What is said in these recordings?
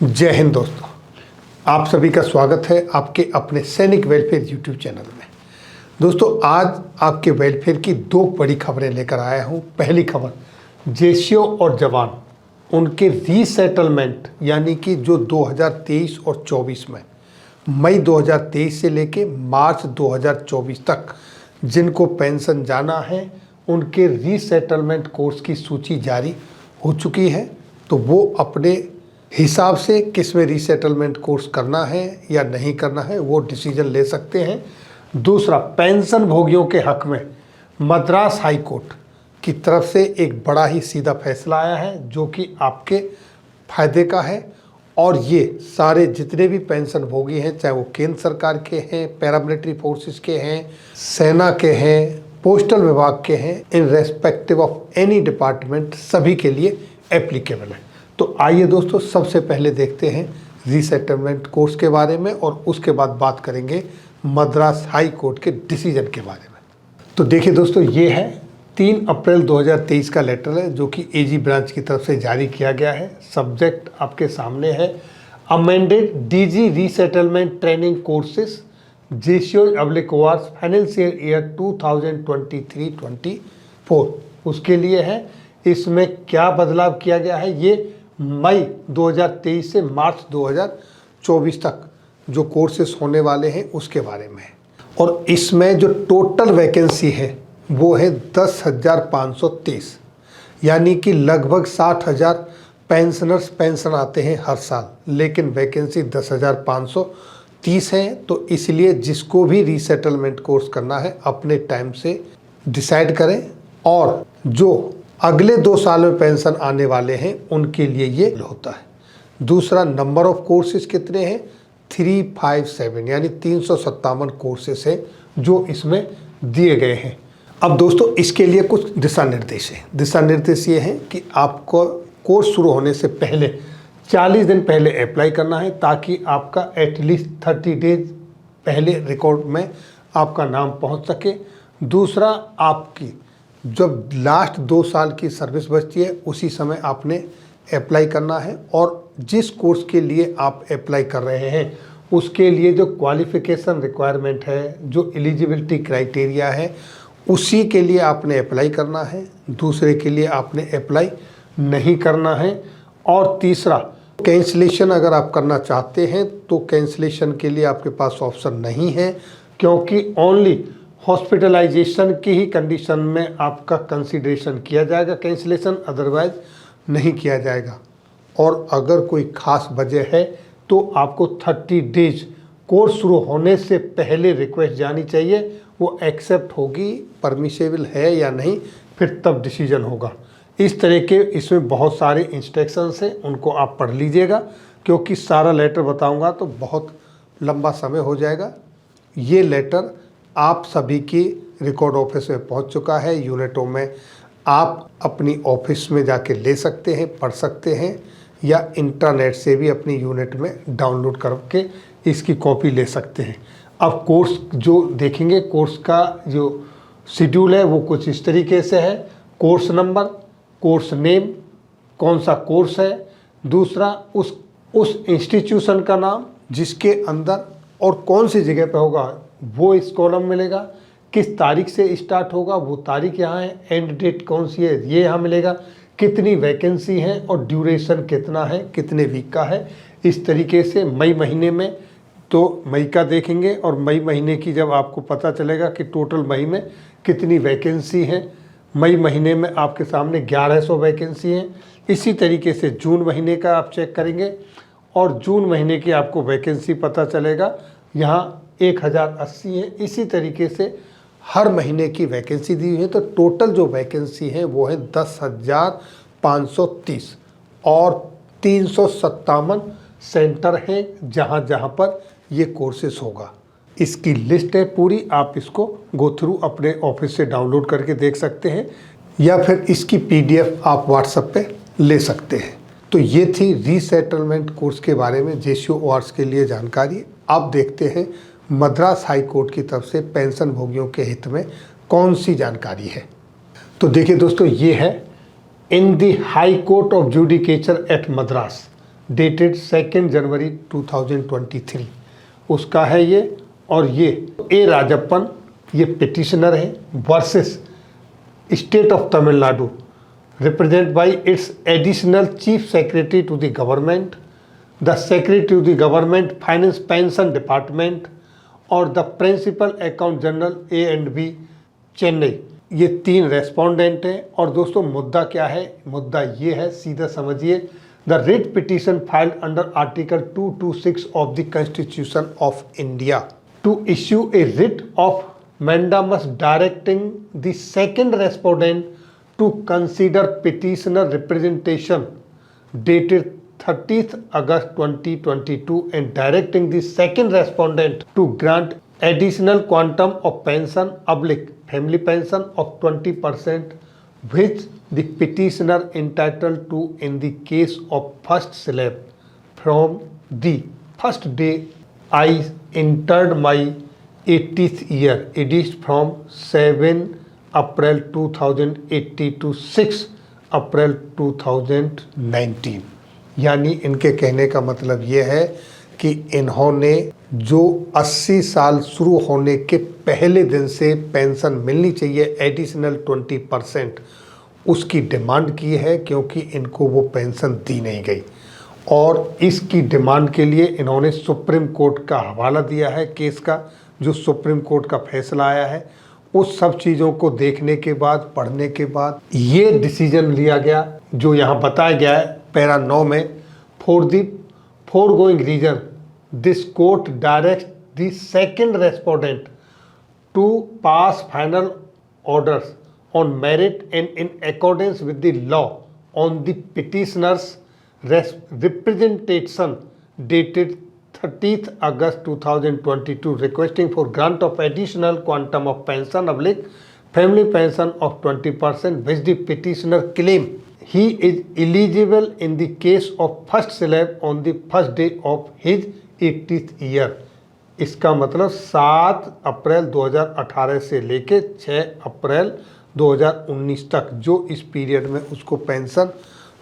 जय हिंद दोस्तों, आप सभी का स्वागत है आपके अपने सैनिक वेलफेयर यूट्यूब चैनल में। दोस्तों, आज आपके वेलफेयर की दो बड़ी खबरें लेकर आया हूं। पहली खबर, जेसीओ और जवान उनके रीसेटलमेंट यानी कि जो 2023 और 24 में मई 2023 से लेके मार्च 2024 तक जिनको पेंशन जाना है उनके रीसेटलमेंट कोर्स की सूची जारी हो चुकी है। तो वो अपने हिसाब से किस में रीसेटलमेंट कोर्स करना है या नहीं करना है वो डिसीजन ले सकते हैं। दूसरा, पेंशन भोगियों के हक में मद्रास हाई कोर्ट की तरफ से एक बड़ा ही सीधा फैसला आया है जो कि आपके फायदे का है। और ये सारे जितने भी पेंशन भोगी हैं, चाहे वो केंद्र सरकार के हैं, पैरामिलिट्री फोर्सेस के हैं, सेना के हैं, पोस्टल विभाग के हैं, in respective of any department, सभी के लिए एप्लीकेबल है। तो आइए दोस्तों, सबसे पहले देखते हैं रीसेटलमेंट कोर्स के बारे में और उसके बाद बात करेंगे मद्रास हाई कोर्ट के डिसीजन के बारे में। तो देखिए दोस्तों, ये है 3 अप्रैल 2023 का लेटर है जो कि एजी ब्रांच की तरफ से जारी किया गया है। सब्जेक्ट आपके सामने है, amended DG resettlement training courses JCO अब्लिकवार्स फाइनेंशियल ईयर 2023-24 उसके लिए है। इसमें क्या बदलाव किया गया है, ये मई 2023 से मार्च 2024 तक जो कोर्सेस होने वाले हैं उसके बारे में है। और इसमें जो टोटल वैकेंसी है वो है 10,523, यानी कि लगभग 60,000 पेंशनर्स पेंशन आते हैं हर साल, लेकिन वैकेंसी 10,530 है। तो इसलिए जिसको भी रीसेटलमेंट कोर्स करना है अपने टाइम से डिसाइड करें। और जो अगले 2 साल में पेंशन आने वाले हैं उनके लिए ये होता है। दूसरा, नंबर ऑफ कोर्सेज कितने हैं, 357, यानी 357 कोर्सेज हैं जो इसमें दिए गए हैं। अब दोस्तों, इसके लिए कुछ दिशा निर्देश हैं। दिशा निर्देश ये हैं कि आपको कोर्स शुरू होने से पहले 40 दिन पहले अप्लाई करना है ताकि आपका एटलीस्ट 30 डेज पहले रिकॉर्ड में आपका नाम पहुंच सके। दूसरा, आपकी जब लास्ट 2 साल की सर्विस बचती है उसी समय आपने अप्लाई करना है। और जिस कोर्स के लिए आप अप्लाई कर रहे हैं उसके लिए जो क्वालिफ़िकेशन रिक्वायरमेंट है, जो एलिजिबिलिटी क्राइटेरिया है, उसी के लिए आपने अप्लाई करना है। दूसरे के लिए आपने अप्लाई नहीं करना है। और तीसरा, कैंसिलेशन अगर आप करना चाहते हैं तो कैंसिलेशन के लिए आपके पास ऑप्शन नहीं है, क्योंकि ओनली हॉस्पिटलाइजेशन की ही कंडीशन में आपका कंसीडरेशन किया जाएगा कैंसिलेशन, अदरवाइज नहीं किया जाएगा। और अगर कोई ख़ास वजह है तो आपको 30 डेज कोर्स शुरू होने से पहले रिक्वेस्ट जानी चाहिए। वो एक्सेप्ट होगी, परमिसेबल है या नहीं, फिर तब डिसीजन होगा। इस तरह के इसमें बहुत सारे इंस्ट्रक्शंस हैं, उनको आप पढ़ लीजिएगा, क्योंकि सारा लेटर बताऊंगा तो बहुत लंबा समय हो जाएगा। ये लेटर आप सभी की रिकॉर्ड ऑफिस में पहुंच चुका है। यूनिटों में आप अपनी ऑफिस में जाके ले सकते हैं, पढ़ सकते हैं, या इंटरनेट से भी अपनी यूनिट में डाउनलोड करके इसकी कॉपी ले सकते हैं। अब कोर्स जो देखेंगे, कोर्स का जो शेड्यूल है वो कुछ इस तरीके से है। कोर्स नंबर, कोर्स नेम, कौन सा कोर्स है, दूसरा उस इंस्टीट्यूशन का नाम जिसके अंदर और कौन सी जगह पे होगा वो इस कॉलम मिलेगा, किस तारीख से स्टार्ट होगा वो तारीख यहाँ है, एंड डेट कौन सी है ये यहाँ मिलेगा, कितनी वैकेंसी है और ड्यूरेशन कितना है, कितने वीक का है। इस तरीके से मई महीने में तो मई का देखेंगे और मई महीने की जब आपको पता चलेगा कि टोटल मई में कितनी वैकेंसी है, मई महीने में आपके सामने 1100 वैकेंसी हैं। इसी तरीके से जून महीने का आप चेक करेंगे और जून महीने की आपको वैकेंसी पता चलेगा, यहाँ 1080 है। इसी तरीके से हर महीने की वैकेंसी दी हुई है। तो टोटल जो वैकेंसी है वो है 10,530 और 357 सेंटर हैं जहाँ जहाँ पर ये कोर्सेस होगा। इसकी लिस्ट है पूरी, आप इसको गो थ्रू अपने ऑफिस से डाउनलोड करके देख सकते हैं या फिर इसकी PDF आप व्हाट्सएप पे ले सकते हैं। तो ये थी रीसेटलमेंट कोर्स के बारे में जेसीओ ORS के लिए जानकारी। अब देखते हैं मद्रास हाई कोर्ट की तरफ से पेंशन भोगियों के हित में कौन सी जानकारी है। तो देखिए दोस्तों, ये है in the High Court of Judicature at Madras dated 2 जनवरी 2023 उसका है ये। और ये ए राजप्पन ये पिटिशनर है versus state of Tamil Nadu represent by its additional chief secretary to the government, the secretary to the government finance pension department और the principal account general A&B Chennai. ये 3 रेस्पोंडेंट हैं। और दोस्तों मुद्दा क्या है? मुद्दा ये है, सीधा समझिए, the writ petition filed under article 226 of the constitution of India to issue a writ of mandamus directing the second respondent to consider petitioner representation dated 30th August 2022 and directing the second respondent to grant additional quantum of pension family pension of 20% which the petitioner entitled to in the case of first slab from the first day I entered my 80th year edicted from 7 April 2080 to 6 April 2019। यानी इनके कहने का मतलब ये है कि इन्होंने जो 80 साल शुरू होने के पहले दिन से पेंशन मिलनी चाहिए एडिशनल 20% उसकी डिमांड की है, क्योंकि इनको वो पेंशन दी नहीं गई। और इसकी डिमांड के लिए इन्होंने सुप्रीम कोर्ट का हवाला दिया है केस का, जो सुप्रीम कोर्ट का फैसला आया है। उस सब चीज़ों को देखने के बाद, पढ़ने के बाद ये डिसीजन लिया गया जो यहाँ बताया गया है पैरा 9 में। For the foregoing reason this court directs the second respondent to pass final orders on merit and in accordance with the law on the petitioner's representation dated 30th August 2022 requesting for grant of additional quantum of pension family pension of 20% which the petitioner claim he is eligible in the case of first slab on the first day of his 80th year। इसका मतलब 7 अप्रैल 2018 से लेके 6 अप्रैल 2019 तक जो इस period में उसको pension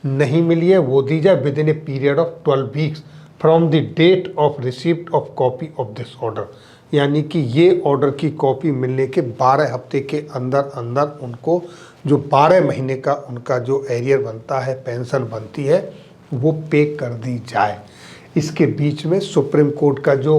नहीं मिली है वो दी जाए within a period of 12 weeks from the date of receipt of copy of this order. यानी कि ये ऑर्डर की कॉपी मिलने के 12 हफ्ते के अंदर अंदर उनको जो 12 महीने का उनका जो एरियर बनता है, पेंशन बनती है, वो पे कर दी जाए। इसके बीच में सुप्रीम कोर्ट का जो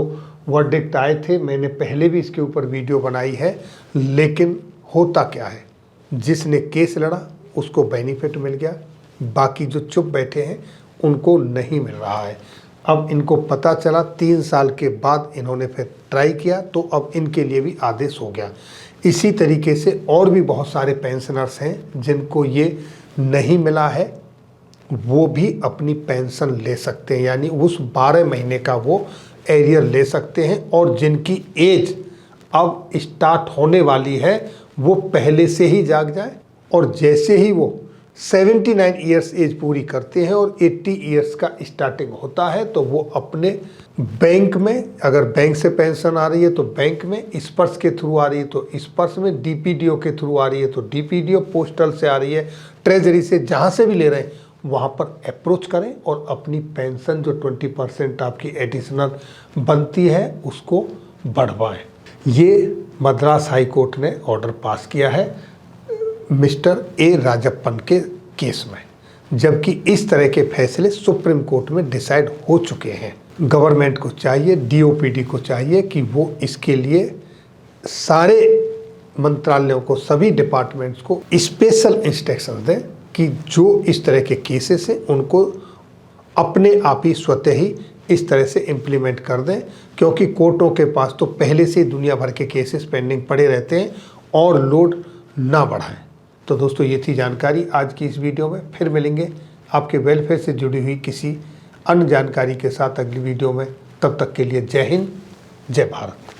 वर्डिक्ट आए थे, मैंने पहले भी इसके ऊपर वीडियो बनाई है, लेकिन होता क्या है, जिसने केस लड़ा उसको बेनिफिट मिल गया, बाकी जो चुप बैठे हैं उनको नहीं मिल रहा है। अब इनको पता चला 3 साल के बाद इन्होंने फिर ट्राई किया तो अब इनके लिए भी आदेश हो गया। इसी तरीके से और भी बहुत सारे पेंशनर्स हैं जिनको ये नहीं मिला है, वो भी अपनी पेंशन ले सकते हैं, यानी उस 12 महीने का वो एरियर ले सकते हैं। और जिनकी एज अब स्टार्ट होने वाली है वो पहले से ही जाग जाए, और जैसे ही वो 79 ईयर्स एज पूरी करते हैं और 80 ईयर्स का स्टार्टिंग होता है तो वो अपने बैंक में, अगर बैंक से पेंशन आ रही है तो बैंक में, स्पर्श के थ्रू आ रही है तो स्पर्श में, डीपीडीओ के थ्रू आ रही है तो डीपीडीओ, पोस्टल से आ रही है, ट्रेजरी से, जहाँ से भी ले रहे हैं वहाँ पर अप्रोच करें और अपनी पेंशन जो 20% आपकी एडिशनल बनती है उसको बढ़वाएं। ये मद्रास हाई कोर्ट ने ऑर्डर पास किया है मिस्टर ए राजप्पन के केस में, जबकि इस तरह के फैसले सुप्रीम कोर्ट में डिसाइड हो चुके हैं। गवर्नमेंट को चाहिए, डीओपीडी को चाहिए कि वो इसके लिए सारे मंत्रालयों को, सभी डिपार्टमेंट्स को स्पेशल इंस्ट्रक्शंस दें कि जो इस तरह के केसेस हैं उनको अपने आप ही स्वतः ही इस तरह से इम्प्लीमेंट कर दें, क्योंकि कोर्टों के पास तो पहले से ही दुनिया भर के केसेस पेंडिंग पड़े रहते हैं और लोड ना बढ़ाएं। तो दोस्तों ये थी जानकारी आज की इस वीडियो में। फिर मिलेंगे आपके वेलफेयर से जुड़ी हुई किसी अन्य जानकारी के साथ अगली वीडियो में। तब तक के लिए जय हिंद, जय भारत।